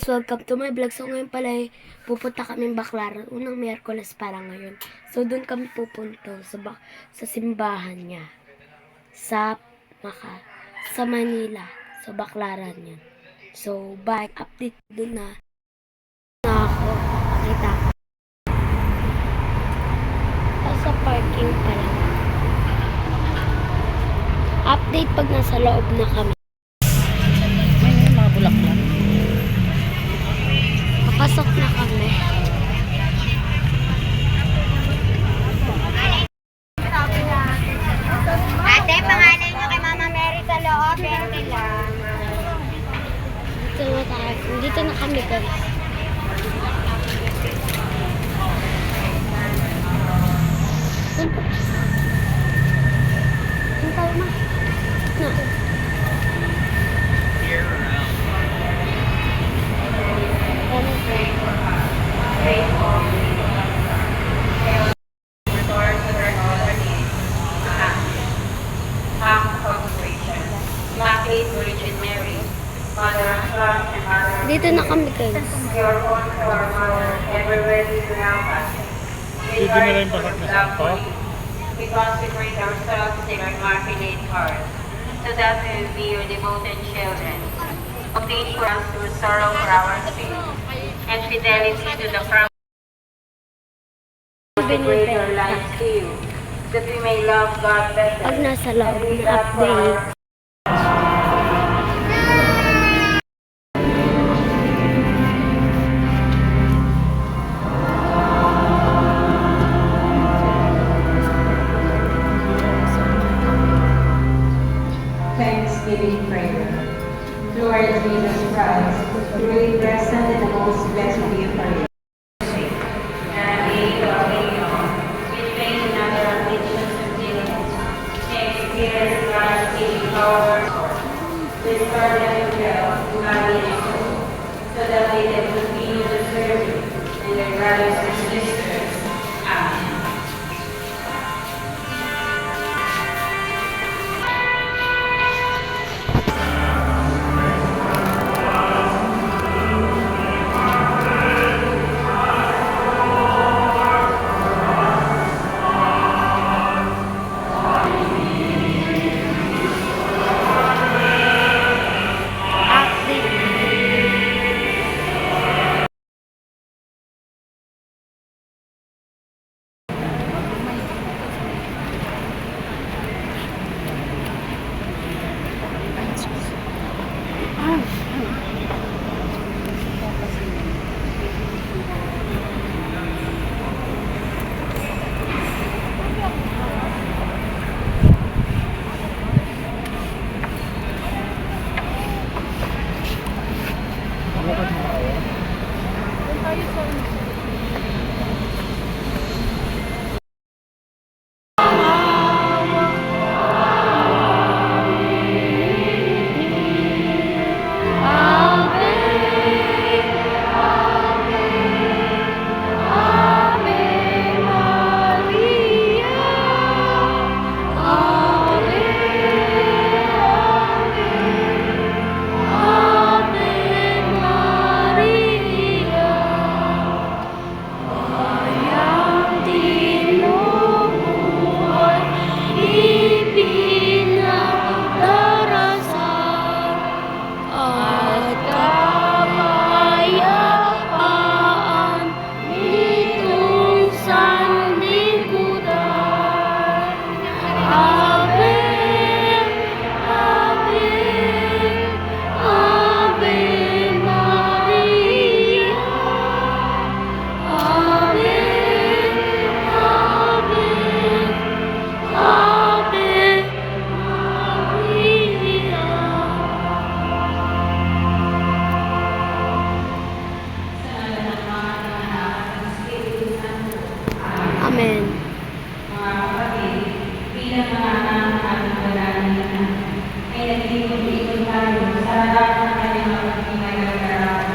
welcome to my vlog. So ngayon pala pupunta kami Baclaran. Unang Miyerkules para ngayon. So doon kami pupunta sa simbahan niya. Sa Manila. Sa Baclaran yan. So bye. Update doon na ako. Kita. Sa parking pa lang. Update pag nasa loob na kami. May mga bulaklak. Papasok na kami. Ate, pangalan nyo kay Mama Mary sa loob, 20 lang. Dito na kami guys. Hintay na. Virgin Mary, Mother of God and Mother of Dito na kami guys. your own for Mother, ever ready to help us. Dito na rin basak na sakto. We consecrate ourselves in our Immaculate Heart, so that we will be your devoted children. Obtain for us through sorrow for our sins, and fidelity to the promise. Consecrate our lives to you, that we may love God better. Pag nasa loob na update. Thanksgiving prayer. Lord Jesus Christ, the great blessed and the most blessed Eucharist. And we with faith and other afflictions and feelings, may experience God's healing power, restore them to health, body and soul, so that they can continue to serve you and their brothers and sisters. Amen. Amen. Mga kapatid, bilang mga anak ng ating dalangin, ay nag-ikot-ikot tayo sa lahat ng kanyang mga pinagagarapan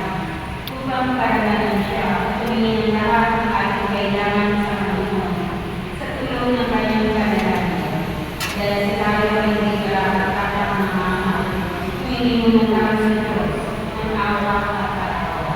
upang karanasan siya tumingin ng lahat ng ating kailangan sa Panginoon sa tulong ng kanyang kadalanan. Dahil sa tayo ay hindi karapat-dapat ng mga humingi mo ng tawag sa Diyos ng awa at patawa.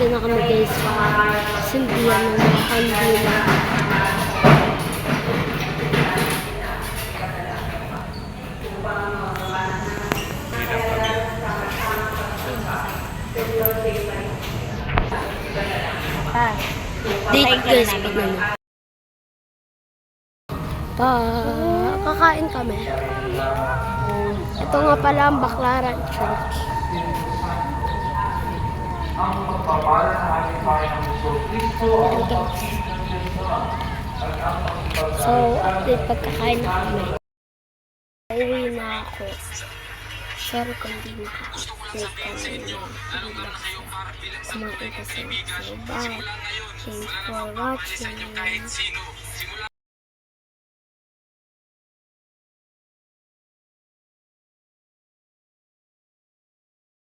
Nandito na kami guys sa simbihan ng mga kandila. Date guys, banana. Kakain kami. Ito nga pala ang Baclaran Church. So, update pagkakain na kami. Uwi na ako. Pero kung di nakaka-update kami kumain kasi. So, bye. Thanks for watching.